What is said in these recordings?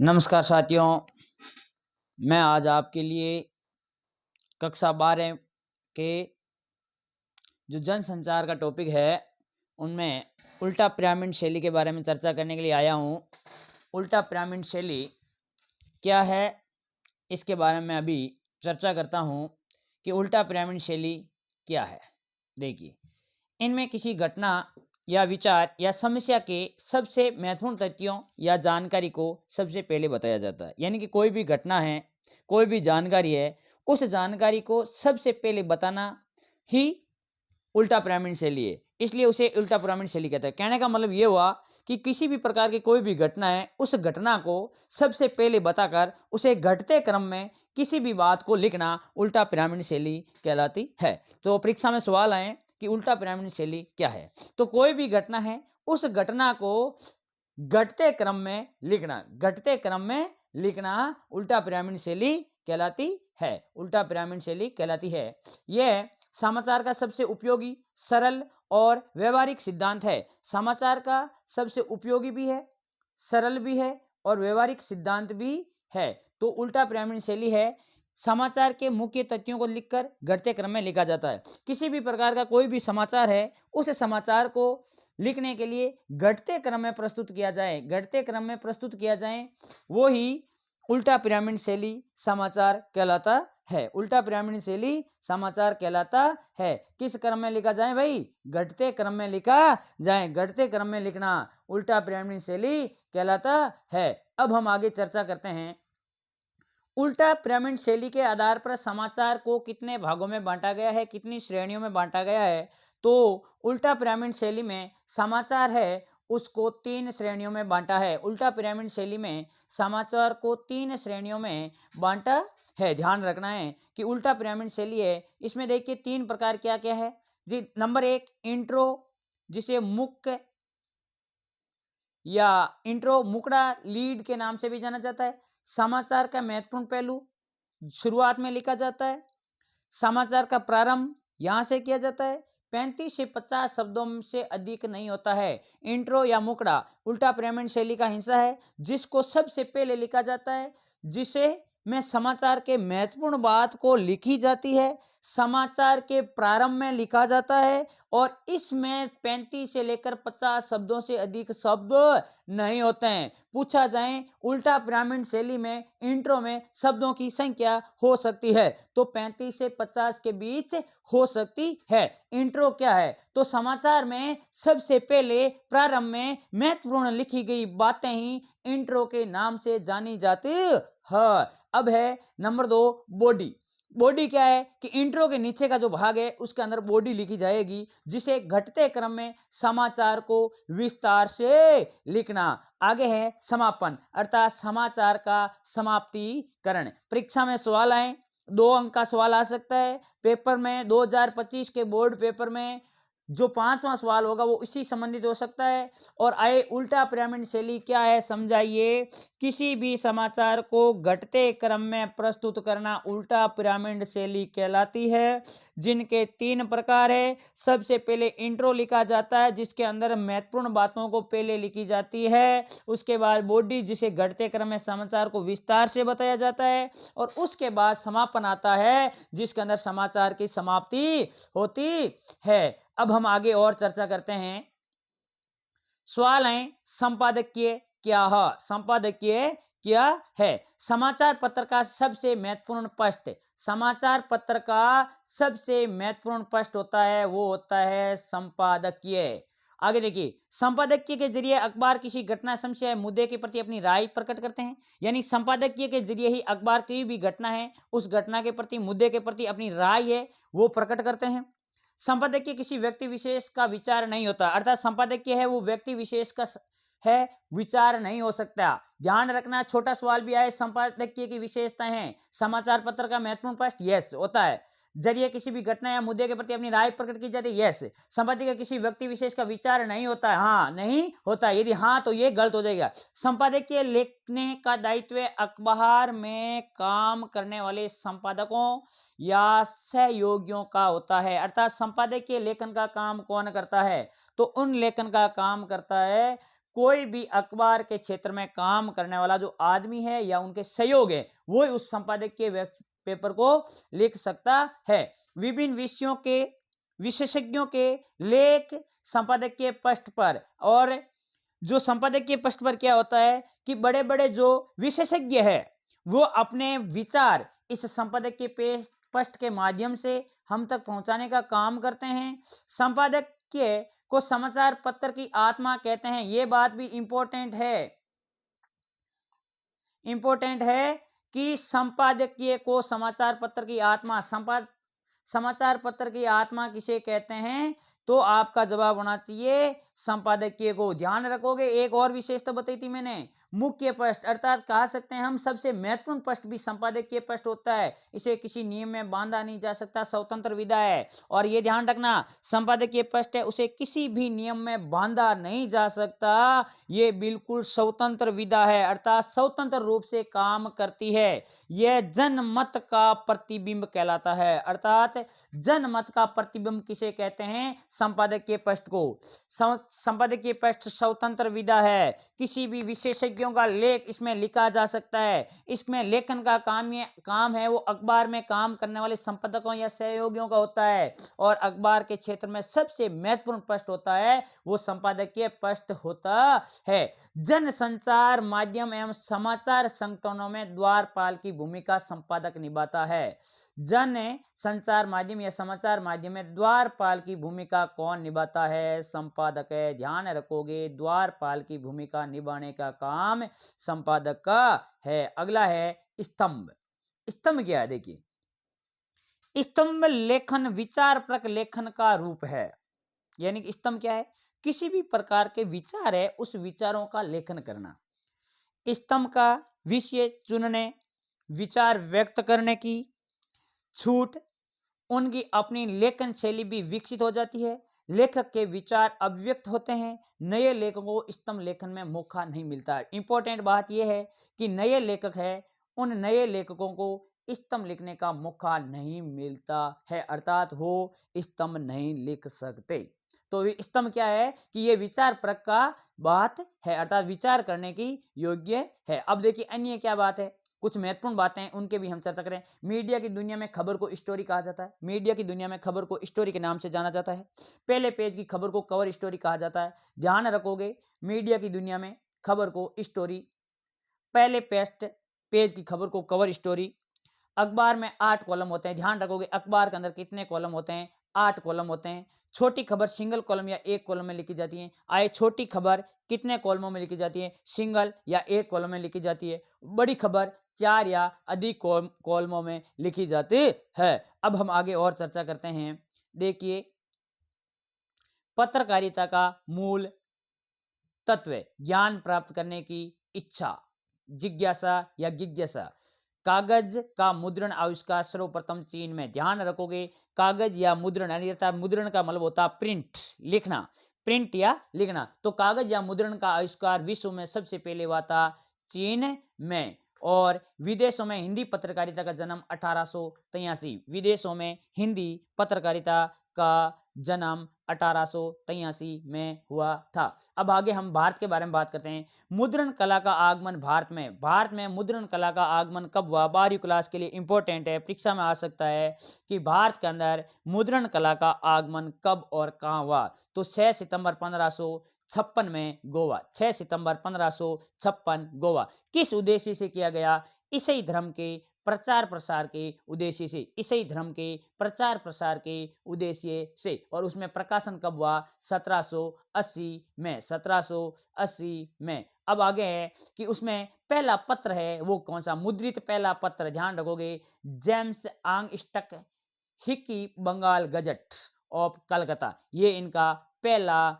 नमस्कार साथियों, मैं आज आपके लिए कक्षा 12 के जो जनसंचार का टॉपिक है, उनमें उल्टा पिरामिड शैली के बारे में चर्चा करने के लिए आया हूँ। उल्टा पिरामिड शैली क्या है, इसके बारे में अभी चर्चा करता हूँ कि उल्टा पिरामिड शैली क्या है। देखिए, इनमें किसी घटना या विचार या समस्या के सबसे महत्वपूर्ण तथ्यों या जानकारी को सबसे पहले बताया जाता है। यानी कि कोई भी घटना है, कोई भी जानकारी है, उस जानकारी को सबसे पहले बताना ही उल्टा पिरामिड शैली है। इसलिए उसे उल्टा पिरामिड शैली कहते हैं। कहने का मतलब ये हुआ कि किसी भी प्रकार की कोई भी घटना है, उस घटना को सबसे पहले बताकर उसे घटते क्रम में किसी भी बात को लिखना उल्टा पिरामिड शैली कहलाती है। तो परीक्षा में सवाल आए कि उल्टा पिरामिड शैली क्या है, तो कोई भी घटना है, उस घटना को घटते क्रम में लिखना, घटते क्रम में लिखना उल्टा पिरामिड शैली कहलाती है। उल्टा पिरामिड शैली कहलाती है। यह समाचार का सबसे उपयोगी, सरल और व्यवहारिक सिद्धांत है। समाचार का सबसे उपयोगी भी है, सरल भी है और व्यवहारिक सिद्धांत भी है। तो उल्टा पिरामिड शैली है, समाचार के मुख्य तथ्यों को लिखकर घटते क्रम में लिखा जाता है। किसी भी प्रकार का कोई भी समाचार है, उस समाचार को लिखने के लिए घटते क्रम में प्रस्तुत किया जाए, घटते क्रम में प्रस्तुत किया जाए, वो ही उल्टा पिरामिड शैली समाचार कहलाता है। उल्टा पिरामिड शैली समाचार कहलाता है। किस क्रम में लिखा जाए भाई? घटते क्रम में लिखा जाए, घटते क्रम में लिखना उल्टा पिरामिड शैली कहलाता है। अब हम आगे चर्चा करते हैं। उल्टा पिरामिड शैली के आधार पर समाचार को कितने भागों में बांटा गया है, कितनी श्रेणियों में बांटा गया है। तो उल्टा पिरामिड शैली में समाचार है, उसको 3 श्रेणियों में बांटा है। उल्टा पिरामिड शैली में समाचार को 3 श्रेणियों में बांटा है। ध्यान रखना है कि उल्टा पिरामिड शैली है, इसमें देखिए 3 प्रकार क्या क्या है जी। नंबर 1 इंट्रो, जिसे मुख्य या इंट्रो मुकड़ा लीड के नाम से भी जाना जाता है। समाचार का महत्वपूर्ण पहलू शुरुआत में लिखा जाता है। समाचार का प्रारंभ यहां से किया जाता है। 35 से 50 शब्दों से अधिक नहीं होता है। इंट्रो या मुकड़ा उल्टा पिरामिड शैली का हिस्सा है, जिसको सबसे पहले लिखा जाता है, जिसे में समाचार के महत्वपूर्ण बात को लिखी जाती है, समाचार के प्रारंभ में लिखा जाता है और इसमें 35 से लेकर 50 शब्दों से अधिक शब्द नहीं होते हैं। पूछा जाए उल्टा पिरामिड शैली में इंट्रो में शब्दों की संख्या हो सकती है, तो 35 से 50 के बीच हो सकती है। इंट्रो क्या है? तो समाचार में सबसे पहले प्रारंभ में महत्वपूर्ण लिखी गई बातें ही इंट्रो के नाम से जानी जाती है। अब है नंबर 2 बॉडी। बॉडी क्या है कि इंट्रो के नीचे का जो भाग है, उसके अंदर बॉडी लिखी जाएगी, जिसे घटते क्रम में समाचार को विस्तार से लिखना। आगे है समापन, अर्थात समाचार का समाप्तिकरण। परीक्षा में सवाल आए, 2 अंक का सवाल आ सकता है पेपर में। 2025 के बोर्ड पेपर में जो 5वां सवाल होगा वो इसी संबंधित हो सकता है। और आए उल्टा पिरामिड शैली क्या है, समझाइए। किसी भी समाचार को घटते क्रम में प्रस्तुत करना उल्टा पिरामिड शैली कहलाती है, जिनके 3 प्रकार है। सबसे पहले इंट्रो लिखा जाता है, जिसके अंदर महत्वपूर्ण बातों को पहले लिखी जाती है। उसके बाद बॉडी, जिसे घटते क्रम में समाचार को विस्तार से बताया जाता है। और उसके बाद समापन आता है, जिसके अंदर समाचार की समाप्ति होती है। अब हम आगे और चर्चा करते हैं। सवाल है संपादकीय क्या है? संपादकीय क्या है? समाचार पत्र का सबसे महत्वपूर्ण पृष्ठ, समाचार पत्र का सबसे महत्वपूर्ण पृष्ठ होता है, वो होता है संपादकीय। आगे देखिए, संपादकीय के जरिए अखबार किसी घटना, समस्या, मुद्दे के प्रति अपनी राय प्रकट करते हैं। यानी संपादकीय के जरिए ही अखबार की भी घटना है, उस घटना के प्रति, मुद्दे के प्रति अपनी राय है वो प्रकट करते हैं। संपादकीय किसी व्यक्ति विशेष का विचार नहीं होता, अर्थात संपादकीय है वो व्यक्ति विशेष का है, विचार नहीं हो सकता। ध्यान रखना, छोटा सवाल भी आए, संपादकीय की विशेषताएं हैं। समाचार पत्र का महत्वपूर्ण पृष्ठ यस होता है, जरिए किसी भी घटना या मुद्दे के प्रति अपनी राय प्रकट की जाती है यस। संपादकीय किसी व्यक्ति विशेष का विचार नहीं होता है, हाँ नहीं होता। यदि हाँ तो ये गलत हो जाएगा। संपादकीय लिखने का दायित्व अखबार में काम करने वाले संपादकों या सहयोगियों का होता है, अर्थात संपादकीय लेखन का काम कौन करता है? तो उन लेखन का काम करता है कोई भी अखबार के क्षेत्र में काम करने वाला जो आदमी है या उनके सहयोग है वो उस संपादकीय पेपर को लिख सकता है। विभिन्न विषयों के विशेषज्ञों के लेख संपादकीय पृष्ठ पर, और जो संपादकीय पृष्ठ पर क्या होता है कि बड़े बड़े जो विशेषज्ञ है वो अपने विचार इस संपादकीय पृष्ठ के माध्यम से हम तक पहुंचाने का काम करते हैं। संपादकीय को समाचार पत्र की आत्मा कहते हैं। ये बात भी इंपॉर्टेंट है कि संपादकीय को समाचार पत्र की आत्मा, समाचार पत्र की आत्मा किसे कहते हैं, तो आपका जवाब होना चाहिए संपादकीय को। ध्यान रखोगे। एक और विशेषता बताई थी मैंने, मुख्य पृष्ठ, अर्थात कह सकते हैं हम सबसे महत्वपूर्ण पृष्ठ भी संपादकीय पृष्ठ होता है। इसे किसी नियम में बांधा नहीं जा सकता, स्वतंत्र विधा है। और ये ध्यान रखना, संपादकीय पृष्ठ है उसे किसी भी नियम में बांधा नहीं जा सकता, ये बिल्कुल स्वतंत्र विधा है, अर्थात स्वतंत्र रूप से काम करती है। यह जनमत का प्रतिबिंब कहलाता है। अर्थात जनमत का प्रतिबिंब किसे कहते हैं, संपादकीय पृष्ठ को। संपादकीय पृष्ठ स्वतंत्र विधा है। किसी भी विशेषज्ञों का लेख इसमें लिखा जा सकता है। इसमें लेखन का काम है वो अखबार में काम करने वाले संपादकों या सहयोगियों का होता है। और अखबार के क्षेत्र में सबसे महत्वपूर्ण पृष्ठ होता है वो संपादकीय पृष्ठ होता है। जन संचार माध्यम एवं समाचार संगठनों में द्वारपाल की भूमिका संपादक निभाता है। जन संचार माध्यम या समाचार माध्यम में द्वारपाल की भूमिका कौन निभाता है, संपादक है। ध्यान रखोगे, द्वारपाल की भूमिका निभाने का काम संपादक का है। अगला है स्तंभ। स्तंभ क्या है, देखिए, स्तंभ लेखन विचारपरक लेखन का रूप है। यानी कि स्तंभ क्या है, किसी भी प्रकार के विचार है उस विचारों का लेखन करना। स्तंभ का विषय चुनने, विचार व्यक्त करने की छूट, उनकी अपनी लेखन शैली भी विकसित हो जाती है। लेखक के विचार अभिव्यक्त होते हैं। नए लेखकों को स्तंभ लेखन में मौका नहीं मिलता। इंपॉर्टेंट बात यह है कि नए लेखक है उन नए लेखकों को स्तंभ लिखने का मौका नहीं मिलता है, अर्थात वो स्तंभ नहीं लिख सकते। तो स्तंभ क्या है कि ये विचार परक का बात है, अर्थात विचार करने की योग्य है। अब देखिए अन्य क्या बात है, कुछ महत्वपूर्ण बातें हैं उनके भी हम चर्चा करें। मीडिया की दुनिया में खबर को स्टोरी कहा जाता है। मीडिया की दुनिया में खबर को स्टोरी के नाम से जाना जाता है। पहले पेज की खबर को कवर स्टोरी कहा जाता है। ध्यान रखोगे, मीडिया की दुनिया में खबर को स्टोरी, पहले पेज की खबर को कवर स्टोरी। अखबार में 8 कॉलम होते हैं। ध्यान रखोगे, अखबार के अंदर कितने कॉलम होते हैं, 8 कॉलम होते हैं। छोटी खबर सिंगल कॉलम या एक कॉलम में लिखी जाती है। आए छोटी खबर कितने कॉलमों में लिखी जाती है, सिंगल या एक कॉलम में लिखी जाती है। बड़ी खबर 4 या अधिक कॉलमों में लिखी जाती है। अब हम आगे और चर्चा करते हैं। देखिए, पत्रकारिता का मूल तत्व, ज्ञान प्राप्त करने की इच्छा, जिज्ञासा या जिज्ञासा। कागज का मुद्रण आविष्कार सर्वप्रथम चीन में। ध्यान रखोगे, कागज या मुद्रण, अर्थात मुद्रण का मतलब होता प्रिंट, लिखना, प्रिंट या लिखना। तो कागज या मुद्रण का आविष्कार विश्व में सबसे पहले हुआ था चीन में। और विदेशों में हिंदी पत्रकारिता का जन्म 1883, विदेशों में हिंदी पत्रकारिता का जन्म 1883 में हुआ था। अब आगे हम भारत के बारे में बात करते हैं। मुद्रण कला का आगमन भारत में मुद्रण कला का आगमन कब हुआ, 12वीं क्लास के लिए इंपॉर्टेंट है, परीक्षा में आ सकता है कि भारत के अंदर मुद्रण कला का आगमन कब और कहां हुआ। तो 6 सितंबर 1556 में गोवा, 6 सितंबर 1556 गोवा। किस उद्देश्य से किया गया, ईसाई धर्म के प्रचार प्रसार के उद्देश्य से, ईसाई धर्म के प्रचार प्रसार के उद्देश्य से। और उसमें प्रकाशन कब हुआ, 1780 में, 1780 में। अब आगे है कि उसमें पहला पत्र है वो कौन सा, मुद्रित पहला पत्र, ध्यान रखोगे, James Augustus Hicky Bengal Gazette of Calcutta, ये इनका पहला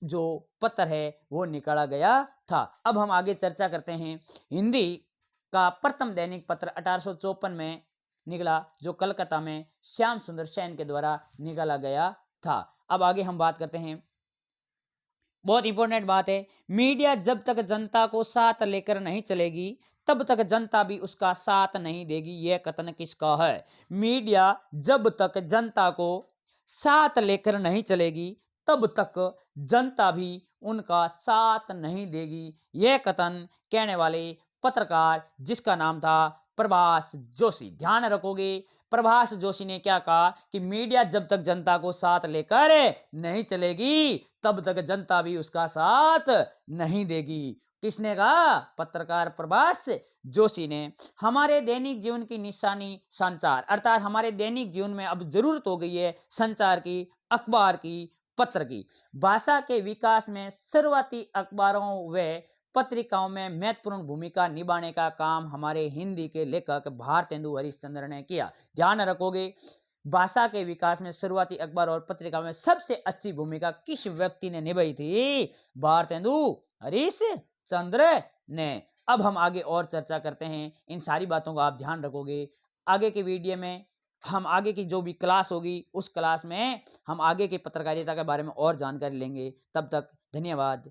जो पत्र है वो निकाला गया था। अब हम आगे चर्चा करते हैं। हिंदी का प्रथम दैनिक पत्र 1854 में निकला, जो कलकत्ता में श्याम सुंदर सेन के द्वारा निकाला गया था। अब आगे हम बात करते हैं, बहुत इंपॉर्टेंट बात है, मीडिया जब तक जनता को साथ लेकर नहीं चलेगी तब तक जनता भी उसका साथ नहीं देगी। यह कथन किसका है, मीडिया जब तक जनता को साथ लेकर नहीं चलेगी तब तक जनता भी उनका साथ नहीं देगी। यह कथन कहने वाले पत्रकार जिसका नाम था प्रभास जोशी। ध्यान रखोगे, प्रभास जोशी ने क्या कहा कि मीडिया जब तक जनता को साथ लेकर नहीं चलेगी तब तक जनता भी उसका साथ नहीं देगी। किसने कहा? पत्रकार प्रभास जोशी ने। हमारे दैनिक जीवन की निशानी संचार, अर्थात हमारे दैनिक जीवन में अब जरूरत हो गई है संचार की, अखबार की, पत्र की। भाषा के विकास में शुरुआती अखबारों व पत्रिकाओं में महत्वपूर्ण भूमिका निभाने का काम हमारे हिंदी के लेखक भारतेंदु हरिश्चंद्र ने किया। ध्यान रखोगे, भाषा के विकास में शुरुआती अखबार और पत्रिका में सबसे अच्छी भूमिका किस व्यक्ति ने निभाई थी? भारतेंदु हरिश्चंद्र ने। अब हम आगे और चर्चा करते हैं। इन सारी बातों का आप ध्यान रखोगे। आगे के वीडियो में हम आगे की जो भी क्लास होगी उस क्लास में हम आगे की पत्रकारिता के बारे में और जानकारी लेंगे। तब तक धन्यवाद।